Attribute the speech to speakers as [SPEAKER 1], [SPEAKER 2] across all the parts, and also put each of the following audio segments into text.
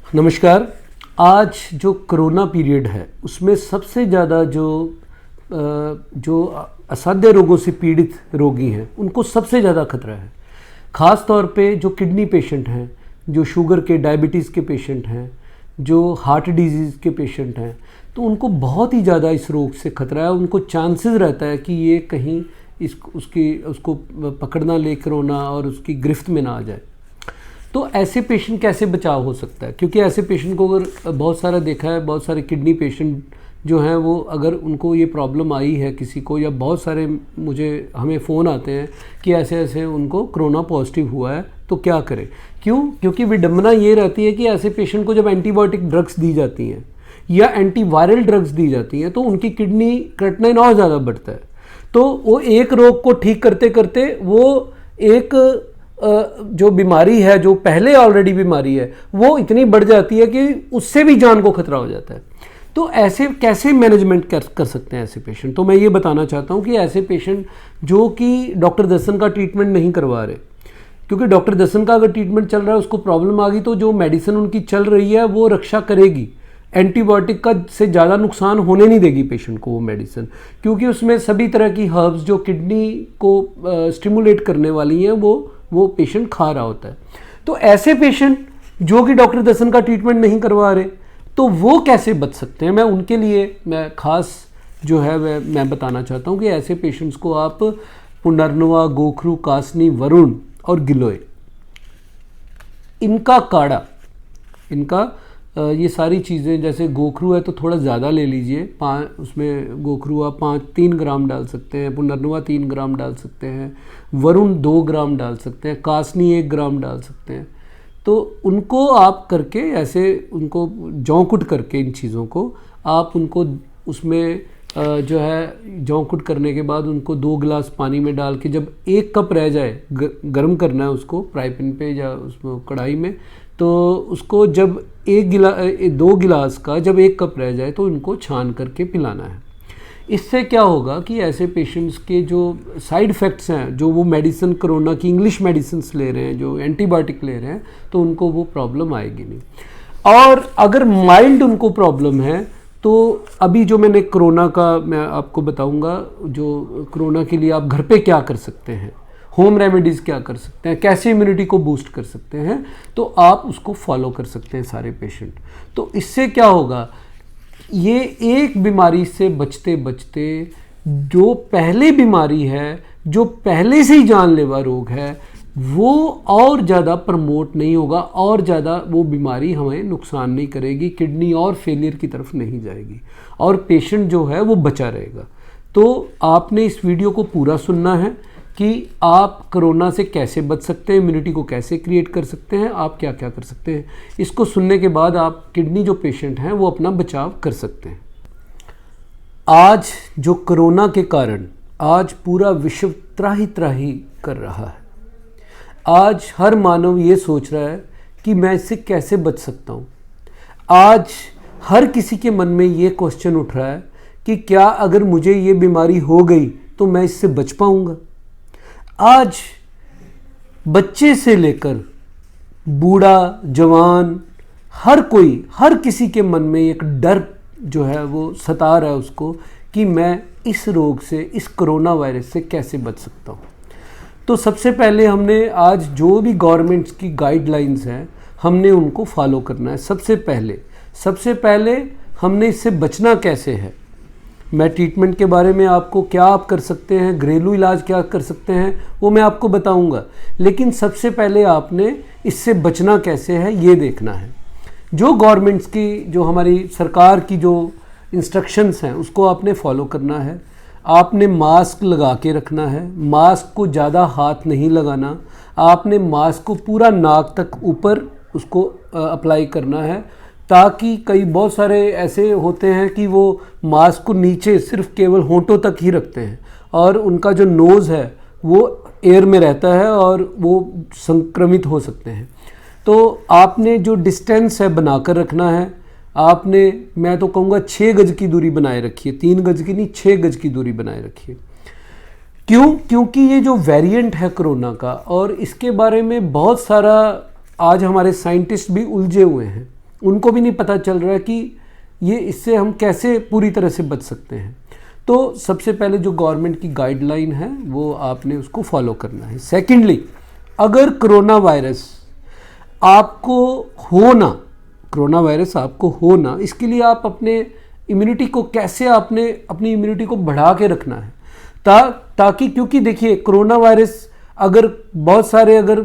[SPEAKER 1] नमस्कार। आज जो कोरोना पीरियड है उसमें सबसे ज़्यादा जो असाध्य रोगों से पीड़ित रोगी हैं उनको सबसे ज़्यादा खतरा है। ख़ास तौर पे जो किडनी पेशेंट हैं, जो शुगर के डायबिटीज़ के पेशेंट हैं, जो हार्ट डिजीज़ के पेशेंट हैं, तो उनको बहुत ही ज़्यादा इस रोग से खतरा है। उनको चांसेस रहता है कि ये कहीं उसको पकड़ना ले कोरोना और उसकी गिरफ्त में ना आ जाए। तो ऐसे पेशेंट कैसे बचाव हो सकता है? क्योंकि ऐसे पेशेंट को अगर बहुत सारा देखा है, बहुत सारे किडनी पेशेंट जो हैं वो अगर उनको ये प्रॉब्लम आई है किसी को, या बहुत सारे हमें फ़ोन आते हैं कि ऐसे ऐसे उनको कोरोना पॉजिटिव हुआ है, तो क्या करें? क्योंकि विडंबना ये रहती है कि ऐसे पेशेंट को जब एंटीबायोटिक ड्रग्स दी जाती हैं या एंटीवायरल ड्रग्स दी जाती हैं तो उनकी किडनी क्रिएटिनिन और ज़्यादा बढ़ता है। तो वो एक रोग को ठीक करते करते वो एक जो बीमारी है, जो पहले ऑलरेडी बीमारी है, वो इतनी बढ़ जाती है कि उससे भी जान को खतरा हो जाता है। तो ऐसे कैसे मैनेजमेंट कर सकते हैं ऐसे पेशेंट? तो मैं ये बताना चाहता हूँ कि ऐसे पेशेंट जो कि डॉक्टर दर्शन का ट्रीटमेंट नहीं करवा रहे, क्योंकि डॉक्टर दर्शन का अगर ट्रीटमेंट चल रहा है, उसको प्रॉब्लम आ गई तो जो मेडिसिन उनकी चल रही है वो रक्षा करेगी, एंटीबायोटिक का से ज़्यादा नुकसान होने नहीं देगी पेशेंट को वो मेडिसिन, क्योंकि उसमें सभी तरह की हर्ब्स जो किडनी को स्टिमुलेट करने वाली हैं वो पेशेंट खा रहा होता है। तो ऐसे पेशेंट जो कि डॉक्टर दर्शन का ट्रीटमेंट नहीं करवा रहे, तो वो कैसे बच सकते हैं? मैं उनके लिए मैं खास जो है वह मैं बताना चाहता हूँ कि ऐसे पेशेंट्स को आप पुनर्नवा, गोखरू, कासनी, वरुण और गिलोय, इनका काढ़ा, इनका ये सारी चीज़ें, जैसे गोखरू है तो थोड़ा ज़्यादा ले लीजिए, उसमें गोखरू आप 3 ग्राम डाल सकते हैं, पुनर्नवा 3 ग्राम डाल सकते हैं, वरुण 2 ग्राम डाल सकते हैं, कासनी 1 ग्राम डाल सकते हैं। तो उनको आप करके ऐसे उनको जौंकुट करके इन चीज़ों को आप उनको उसमें जो है जौंकुट करने के बाद उनको 2 गिलास पानी में डाल के जब 1 कप रह जाए, गर्म करना है उसको फ्राई पैन पे या उसमें कढ़ाई में, तो उसको जब 2 गिलास का जब 1 कप रह जाए तो उनको छान करके पिलाना है। इससे क्या होगा कि ऐसे पेशेंट्स के जो साइड इफ़ेक्ट्स हैं, जो वो मेडिसिन कोरोना की इंग्लिश मेडिसिन ले रहे हैं, जो एंटीबायोटिक ले रहे हैं, तो उनको वो प्रॉब्लम आएगी नहीं। और अगर माइल्ड उनको प्रॉब्लम है तो अभी जो मैंने कोरोना का मैं आपको बताऊंगा, जो कोरोना के लिए आप घर पे क्या कर सकते हैं, होम रेमेडीज़ क्या कर सकते हैं, कैसे इम्यूनिटी को बूस्ट कर सकते हैं, तो आप उसको फॉलो कर सकते हैं सारे पेशेंट। तो इससे क्या होगा, ये एक बीमारी से बचते बचते जो पहले बीमारी है, जो पहले से ही जानलेवा रोग है, वो और ज़्यादा प्रमोट नहीं होगा, और ज़्यादा वो बीमारी हमें नुकसान नहीं करेगी, किडनी और फेलियर की तरफ नहीं जाएगी और पेशेंट जो है वो बचा रहेगा। तो आपने इस वीडियो को पूरा सुनना है कि आप कोरोना से कैसे बच सकते हैं, इम्यूनिटी को कैसे क्रिएट कर सकते हैं, आप क्या क्या कर सकते हैं। इसको सुनने के बाद आप किडनी जो पेशेंट हैं वो अपना बचाव कर सकते हैं। आज जो कोरोना के कारण आज पूरा विश्व त्राही त्राही कर रहा है। आज हर मानव ये सोच रहा है कि मैं इससे कैसे बच सकता हूँ। आज हर किसी के मन में ये क्वेश्चन उठ रहा है कि क्या अगर मुझे ये बीमारी हो गई तो मैं इससे बच पाऊँगा। आज बच्चे से लेकर बूढ़ा, जवान, हर किसी के मन में एक डर जो है वो सता रहा है उसको कि मैं इस रोग से, इस कोरोना वायरस से कैसे बच सकता हूँ। तो सबसे पहले हमने आज जो भी गवर्नमेंट्स की गाइडलाइंस हैं हमने उनको फॉलो करना है। सबसे पहले हमने इससे बचना कैसे है, मैं ट्रीटमेंट के बारे में आपको क्या आप कर सकते हैं, घरेलू इलाज क्या कर सकते हैं, वो मैं आपको बताऊंगा। लेकिन सबसे पहले आपने इससे बचना कैसे है ये देखना है। जो गवर्नमेंट्स की, जो हमारी सरकार की जो इंस्ट्रक्शंस हैं उसको आपने फॉलो करना है। आपने मास्क लगा के रखना है, मास्क को ज़्यादा हाथ नहीं लगाना, आपने मास्क को पूरा नाक तक ऊपर उसको अप्लाई करना है, ताकि बहुत सारे ऐसे होते हैं कि वो मास्क को नीचे सिर्फ केवल होंठों तक ही रखते हैं और उनका जो नोज़ है वो एयर में रहता है और वो संक्रमित हो सकते हैं। तो आपने जो डिस्टेंस है बनाकर रखना है। आपने, मैं तो कहूँगा 6 गज की दूरी बनाए रखिए, 3 गज की नहीं, 6 गज की दूरी बनाए रखिए। क्योंकि ये जो वेरिएंट है कोरोना का, और इसके बारे में बहुत सारा आज हमारे साइंटिस्ट भी उलझे हुए हैं उनको भी नहीं पता चल रहा है कि ये इससे हम कैसे पूरी तरह से बच सकते हैं। तो सबसे पहले जो गवर्नमेंट की गाइडलाइन है वो आपने उसको फॉलो करना है। सेकेंडली, अगर कोरोना वायरस आपको हो ना, इसके लिए आप अपने इम्यूनिटी को कैसे आपने अपनी इम्यूनिटी को बढ़ा के रखना है ताकि, क्योंकि देखिए कोरोना वायरस अगर बहुत सारे अगर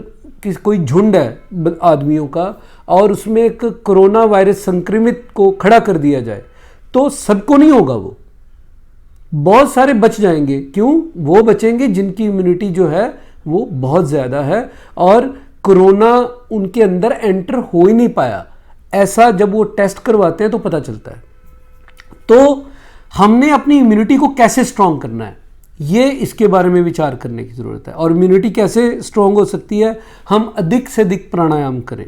[SPEAKER 1] कोई झुंड है आदमियों का और उसमें एक कोरोना वायरस संक्रमित को खड़ा कर दिया जाए तो सबको नहीं होगा, वो बहुत सारे बच जाएंगे। क्यों? वो बचेंगे जिनकी इम्यूनिटी जो है वो बहुत ज़्यादा है और कोरोना उनके अंदर एंटर हो ही नहीं पाया। ऐसा जब वो टेस्ट करवाते हैं तो पता चलता है। तो हमने अपनी इम्यूनिटी को कैसे स्ट्रांग करना है, ये इसके बारे में विचार करने की ज़रूरत है। और इम्यूनिटी कैसे स्ट्रांग हो सकती है? हम अधिक से अधिक प्राणायाम करें।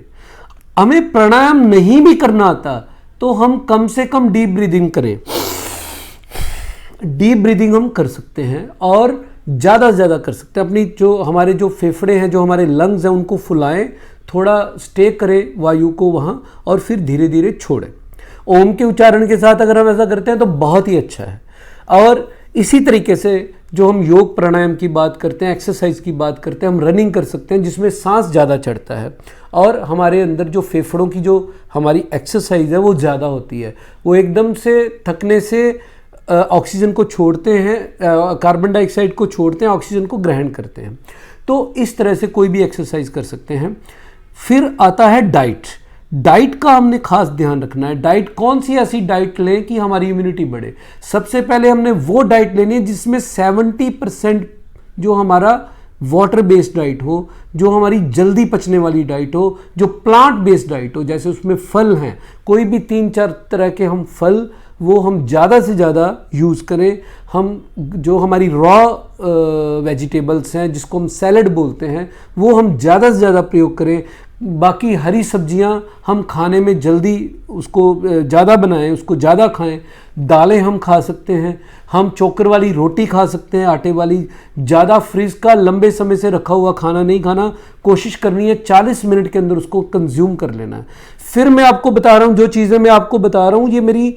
[SPEAKER 1] हमें प्राणायाम नहीं भी करना आता तो हम कम से कम डीप ब्रीदिंग करें। डीप ब्रीदिंग हम कर सकते हैं और ज़्यादा से ज़्यादा कर सकते हैं। अपनी जो हमारे जो फेफड़े हैं, जो हमारे लंग्स हैं, उनको फुलाएं, थोड़ा स्टे करें वायु को वहाँ और फिर धीरे धीरे छोड़ें। ओम के उच्चारण के साथ अगर हम ऐसा करते हैं तो बहुत ही अच्छा है। और इसी तरीके से जो हम योग प्राणायाम की बात करते हैं, एक्सरसाइज की बात करते हैं, हम रनिंग कर सकते हैं जिसमें सांस ज़्यादा चढ़ता है और हमारे अंदर जो फेफड़ों की जो हमारी एक्सरसाइज है वो ज़्यादा होती है। वो एकदम से थकने से ऑक्सीजन को छोड़ते हैं, कार्बन डाइऑक्साइड को छोड़ते हैं, ऑक्सीजन को ग्रहण करते हैं। तो इस तरह से कोई भी एक्सरसाइज कर सकते हैं। फिर आता है डाइट का हमने खास ध्यान रखना है। डाइट कौन सी ऐसी डाइट लें कि हमारी इम्यूनिटी बढ़े? सबसे पहले हमने वो डाइट लेनी है जिसमें 70% जो हमारा वाटर बेस्ड डाइट हो, जो हमारी जल्दी पचने वाली डाइट हो, जो प्लांट बेस्ड डाइट हो। जैसे उसमें फल हैं, कोई भी 3-4 तरह के हम फल वो हम ज़्यादा से ज़्यादा यूज़ करें। हम जो हमारी रॉ वेजिटेबल्स हैं जिसको हम सैलड बोलते हैं वो हम ज़्यादा से ज़्यादा प्रयोग करें। बाकी हरी सब्जियां हम खाने में जल्दी उसको ज़्यादा बनाएं, उसको ज़्यादा खाएं। दालें हम खा सकते हैं, हम चोकर वाली रोटी खा सकते हैं, आटे वाली। ज़्यादा फ्रिज का लंबे समय से रखा हुआ खाना नहीं खाना, कोशिश करनी है 40 मिनट के अंदर उसको कंज्यूम कर लेना है। फिर मैं आपको बता रहा हूँ, जो चीज़ें मैं आपको बता रहा हूँ ये मेरी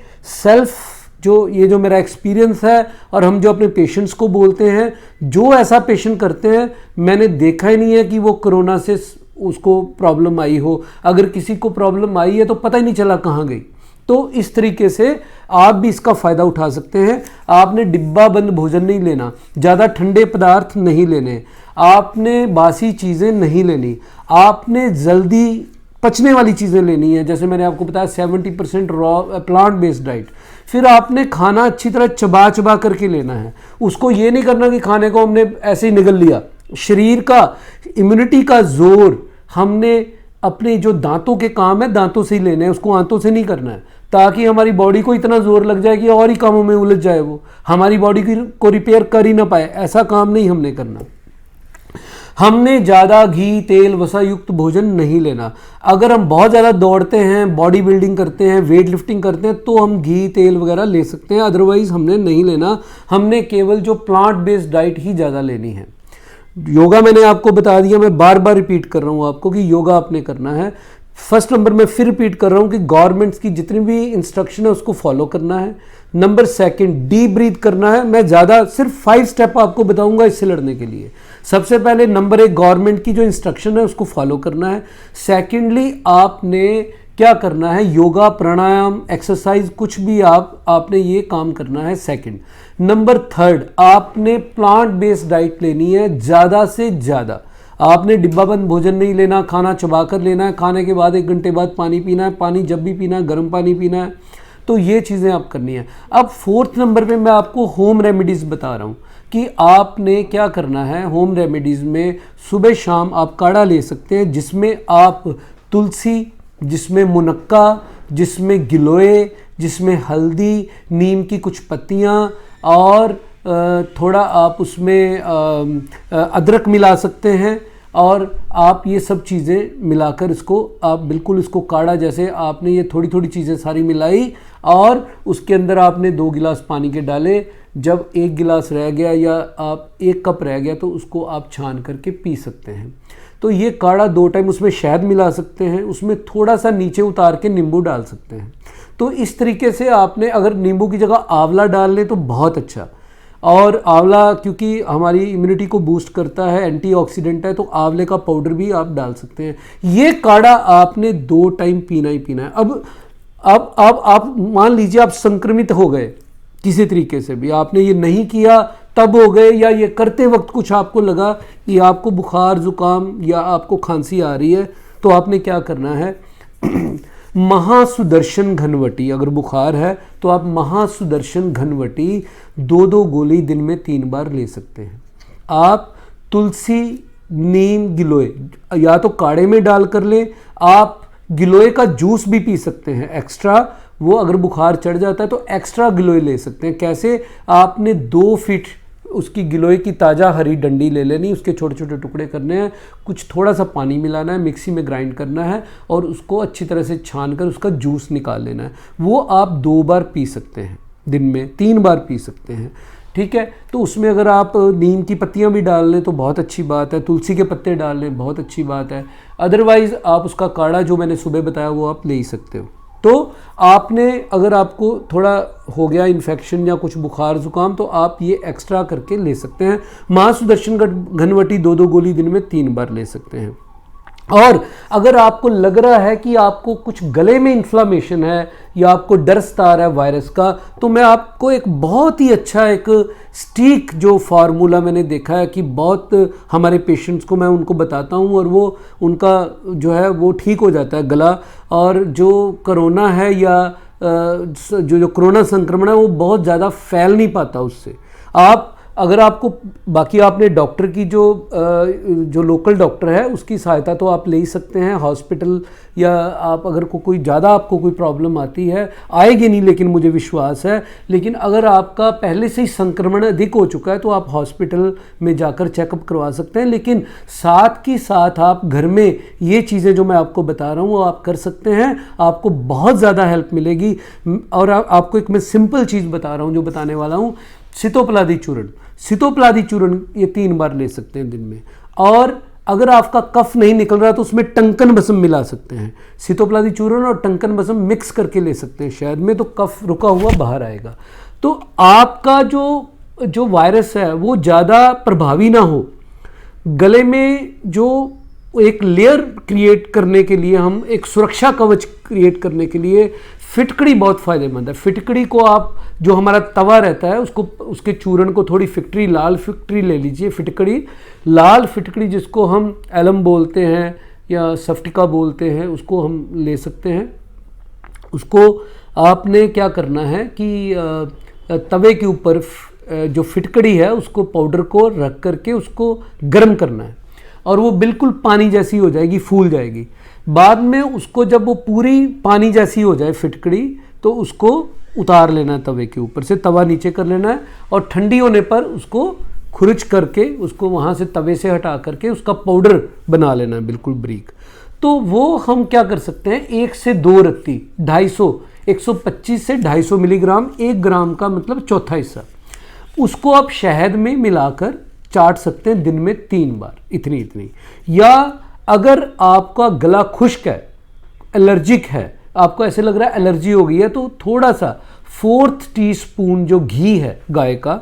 [SPEAKER 1] जो मेरा एक्सपीरियंस है और हम जो अपने पेशेंट्स को बोलते हैं, जो ऐसा पेशेंट करते हैं मैंने देखा ही नहीं है कि वो कोरोना से उसको प्रॉब्लम आई हो। अगर किसी को प्रॉब्लम आई है तो पता ही नहीं चला कहाँ गई। तो इस तरीके से आप भी इसका फ़ायदा उठा सकते हैं। आपने डिब्बा बंद भोजन नहीं लेना, ज़्यादा ठंडे पदार्थ नहीं लेने, आपने बासी चीज़ें नहीं लेनी, आपने जल्दी पचने वाली चीज़ें लेनी है। जैसे मैंने आपको बताया 70% रॉ प्लांट बेस्ड डाइट। फिर आपने खाना अच्छी तरह चबा करके लेना है। उसको ये नहीं करना कि खाने को हमने ऐसे ही निगल लिया। शरीर का इम्यूनिटी का जोर हमने अपने जो दांतों के काम है दांतों से ही लेने हैं, उसको आंतों से नहीं करना है, ताकि हमारी बॉडी को इतना जोर लग जाए कि और ही कामों में उलझ जाए, वो हमारी बॉडी को रिपेयर कर ही ना पाए। ऐसा काम नहीं हमने करना। हमने ज़्यादा घी तेल वसा युक्त भोजन नहीं लेना। अगर हम बहुत ज़्यादा दौड़ते हैं, बॉडी बिल्डिंग करते हैं, वेट लिफ्टिंग करते हैं तो हम घी तेल वगैरह ले सकते हैं, अदरवाइज हमने नहीं लेना। हमने केवल जो प्लांट बेस्ड डाइट ही ज़्यादा लेनी है। योगा मैंने आपको बता दिया, मैं बार बार रिपीट कर रहा हूँ आपको कि योगा आपने करना है। फर्स्ट नंबर में फिर रिपीट कर रहा हूँ कि गवर्नमेंट्स की जितनी भी इंस्ट्रक्शन है उसको फॉलो करना है। नंबर सेकंड, डीप ब्रीथ करना है। मैं ज़्यादा सिर्फ 5 स्टेप आपको बताऊंगा इससे लड़ने के लिए। सबसे पहले नंबर 1, गवर्नमेंट की जो इंस्ट्रक्शन है उसको फॉलो करना है। सेकेंडली, आपने क्या करना है, योगा प्राणायाम एक्सरसाइज कुछ भी आपने ये काम करना है। सेकंड नंबर 3, आपने प्लांट बेस्ड डाइट लेनी है ज़्यादा से ज़्यादा। आपने डिब्बाबंद भोजन नहीं लेना, खाना चबा कर लेना है, खाने के बाद 1 घंटे बाद पानी पीना है, पानी जब भी पीना है गर्म पानी पीना है। तो ये चीज़ें आप करनी है। अब 4th नंबर पे मैं आपको होम रेमेडीज़ बता रहा हूँ कि आपने क्या करना है। होम रेमेडीज़ में सुबह शाम आप काढ़ा ले सकते हैं जिसमें आप तुलसी, जिसमें मुनक्का, जिसमें गिलोय, जिसमें हल्दी, नीम की कुछ पत्तियाँ और थोड़ा आप उसमें अदरक मिला सकते हैं। और आप ये सब चीज़ें मिलाकर इसको आप बिल्कुल इसको काढ़ा, जैसे आपने ये थोड़ी थोड़ी चीज़ें सारी मिलाई और उसके अंदर आपने 2 गिलास पानी के डाले। जब 1 गिलास रह गया या आप 1 कप रह गया तो उसको आप छान करके पी सकते हैं। तो ये काढ़ा 2 टाइम उसमें शहद मिला सकते हैं, उसमें थोड़ा सा नीचे उतार के नींबू डाल सकते हैं। तो इस तरीके से आपने अगर नींबू की जगह आंवला डाल लें तो बहुत अच्छा। और आंवला क्योंकि हमारी इम्यूनिटी को बूस्ट करता है, एंटीऑक्सीडेंट है, तो आंवले का पाउडर भी आप डाल सकते हैं। ये काढ़ा आपने 2 टाइम पीना ही पीना है। अब आप मान लीजिए आप संक्रमित हो गए किसी तरीके से भी, आपने ये नहीं किया तब हो गए, या ये करते वक्त कुछ आपको लगा कि आपको बुखार जुकाम या आपको खांसी आ रही है, तो आपने क्या करना है महासुदर्शन घनवटी, अगर बुखार है तो आप महासुदर्शन घनवटी 2-2 गोली दिन में 3 बार ले सकते हैं। आप तुलसी, नीम, गिलोय या तो काढ़े में डाल कर लें, आप गिलोय का जूस भी पी सकते हैं एक्स्ट्रा, वो अगर बुखार चढ़ जाता है तो एक्स्ट्रा गिलोय ले सकते हैं। कैसे, आपने 2 फीट उसकी गिलोय की ताज़ा हरी डंडी ले लेनी, उसके छोटे छोटे टुकड़े करने हैं, कुछ थोड़ा सा पानी मिलाना है, मिक्सी में ग्राइंड करना है और उसको अच्छी तरह से छान कर उसका जूस निकाल लेना है। वो आप 2 बार पी सकते हैं दिन में, 3 बार पी सकते हैं, ठीक है। तो उसमें अगर आप नीम की पत्तियां भी डाल लें तो बहुत अच्छी बात है, तुलसी के पत्ते डाल लें बहुत अच्छी बात है। अदरवाइज़ आप उसका काढ़ा जो मैंने सुबह बताया वो आप ले ही सकते हो। तो आपने अगर आपको थोड़ा हो गया इन्फेक्शन या कुछ बुखार जुकाम तो आप ये एक्स्ट्रा करके ले सकते हैं। महासुदर्शन घनवटी 2-2 गोली दिन में 3 बार ले सकते हैं। और अगर आपको लग रहा है कि आपको कुछ गले में इन्फ्लामेशन है या आपको डर सता रहा है वायरस का, तो मैं आपको एक बहुत ही अच्छा एक स्टीक जो फार्मूला मैंने देखा है कि बहुत हमारे पेशेंट्स को मैं उनको बताता हूँ और वो उनका जो है वो ठीक हो जाता है गला। और जो कोरोना है या जो कोरोना संक्रमण है वो बहुत ज़्यादा फैल नहीं पाता उससे। आप अगर आपको बाकी आपने डॉक्टर की जो लोकल डॉक्टर है उसकी सहायता तो आप ले ही सकते हैं हॉस्पिटल, या आप अगर कोई ज़्यादा आपको कोई प्रॉब्लम आती है, आएगी नहीं लेकिन मुझे विश्वास है, लेकिन अगर आपका पहले से ही संक्रमण अधिक हो चुका है तो आप हॉस्पिटल में जाकर चेकअप करवा सकते हैं। लेकिन साथ के साथ आप घर में ये चीज़ें जो मैं आपको बता रहा हूँ वो आप कर सकते हैं, आपको बहुत ज़्यादा हेल्प मिलेगी। और आपको एक मैं सिंपल चीज़ बता रहा हूँ जो बताने वाला हूँ, सितोपलादी चूर्ण ये 3 बार ले सकते हैं दिन में। और अगर आपका कफ नहीं निकल रहा तो उसमें टंकन भस्म मिला सकते हैं, सितोपलादी चूर्ण और टंकन भस्म मिक्स करके ले सकते हैं शहद में, तो कफ रुका हुआ बाहर आएगा। तो आपका जो वायरस है वो ज़्यादा प्रभावी ना हो, गले में जो एक लेयर क्रिएट करने के लिए, हम एक सुरक्षा कवच क्रिएट करने के लिए फिटकड़ी बहुत फ़ायदेमंद है। फिटकड़ी को आप जो हमारा तवा रहता है उसको, उसके चूर्ण को थोड़ी फिटकड़ी, लाल फिटकड़ी ले लीजिए, फिटकड़ी, लाल फिटकड़ी जिसको हम एलम बोलते हैं या सफ्टिका बोलते हैं, उसको हम ले सकते हैं। उसको आपने क्या करना है कि तवे के ऊपर जो फिटकड़ी है उसको, पाउडर को रख करके उसको गर्म करना है और वो बिल्कुल पानी जैसी हो जाएगी, फूल जाएगी। बाद में उसको जब वो पूरी पानी जैसी हो जाए फिटकड़ी तो उसको उतार लेना है तवे के ऊपर से, तवा नीचे कर लेना है और ठंडी होने पर उसको खुरच करके उसको वहाँ से तवे से हटा करके उसका पाउडर बना लेना है बिल्कुल बारीक। तो वो हम क्या कर सकते हैं, 1 से 2 रत्ती 125 से 250 मिलीग्राम, 1 ग्राम का मतलब चौथा हिस्सा, उसको आप शहद में मिलाकर चाट सकते हैं दिन में 3 बार, इतनी। या अगर आपका गला खुश्क है, एलर्जिक है, आपको ऐसे लग रहा है एलर्जी हो गई है, तो थोड़ा सा 4 टीस्पून जो घी है गाय का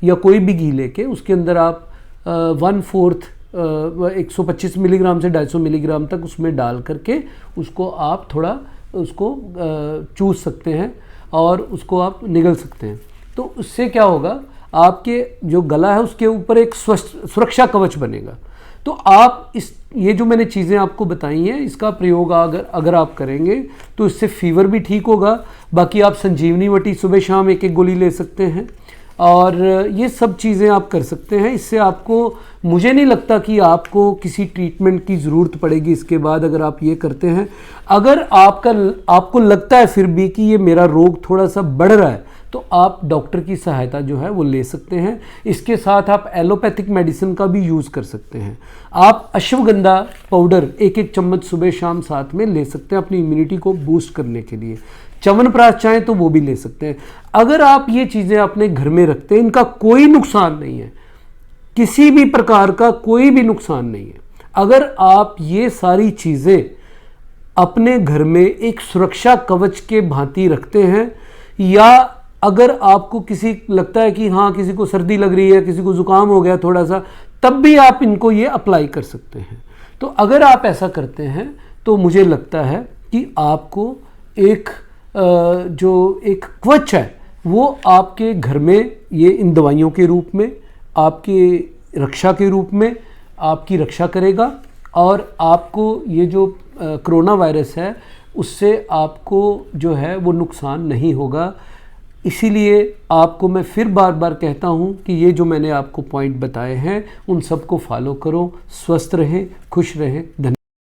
[SPEAKER 1] या कोई भी घी लेके उसके अंदर आप 1/4 125 मिलीग्राम से 250 मिलीग्राम तक उसमें डाल करके उसको आप थोड़ा उसको चूस सकते हैं और उसको आप निगल सकते हैं। तो उससे क्या होगा, आपके जो गला है उसके ऊपर एक सुरक्षा कवच बनेगा। तो आप ये जो मैंने चीज़ें आपको बताई हैं इसका प्रयोग अगर आप करेंगे तो इससे फीवर भी ठीक होगा। बाकी आप संजीवनी वटी सुबह शाम 1-1 गोली ले सकते हैं और ये सब चीज़ें आप कर सकते हैं। इससे आपको, मुझे नहीं लगता कि आपको किसी ट्रीटमेंट की ज़रूरत पड़ेगी इसके बाद अगर आप ये करते हैं। अगर आपको लगता है फिर भी कि ये मेरा रोग थोड़ा सा बढ़ रहा है तो आप डॉक्टर की सहायता जो है वो ले सकते हैं। इसके साथ आप एलोपैथिक मेडिसिन का भी यूज़ कर सकते हैं। आप अश्वगंधा पाउडर 1-1 चम्मच सुबह शाम साथ में ले सकते हैं अपनी इम्यूनिटी को बूस्ट करने के लिए। च्यवनप्राश चाहें तो वो भी ले सकते हैं। अगर आप ये चीज़ें अपने घर में रखते हैं, इनका कोई नुकसान नहीं है, किसी भी प्रकार का कोई भी नुकसान नहीं है। अगर आप ये सारी चीज़ें अपने घर में एक सुरक्षा कवच के भांति रखते हैं, या अगर आपको किसी लगता है कि हाँ किसी को सर्दी लग रही है, किसी को ज़ुकाम हो गया थोड़ा सा, तब भी आप इनको ये अप्लाई कर सकते हैं। तो अगर आप ऐसा करते हैं तो मुझे लगता है कि आपको एक जो एक कवच है वो आपके घर में ये इन दवाइयों के रूप में आपकी रक्षा के रूप में आपकी रक्षा करेगा, और आपको ये जो कोरोना वायरस है उससे आपको जो है वो नुकसान नहीं होगा। इसीलिए आपको मैं फिर बार बार कहता हूँ कि ये जो मैंने आपको पॉइंट बताए हैं उन सबको फॉलो करो, स्वस्थ रहें, खुश रहें। धन्यवाद।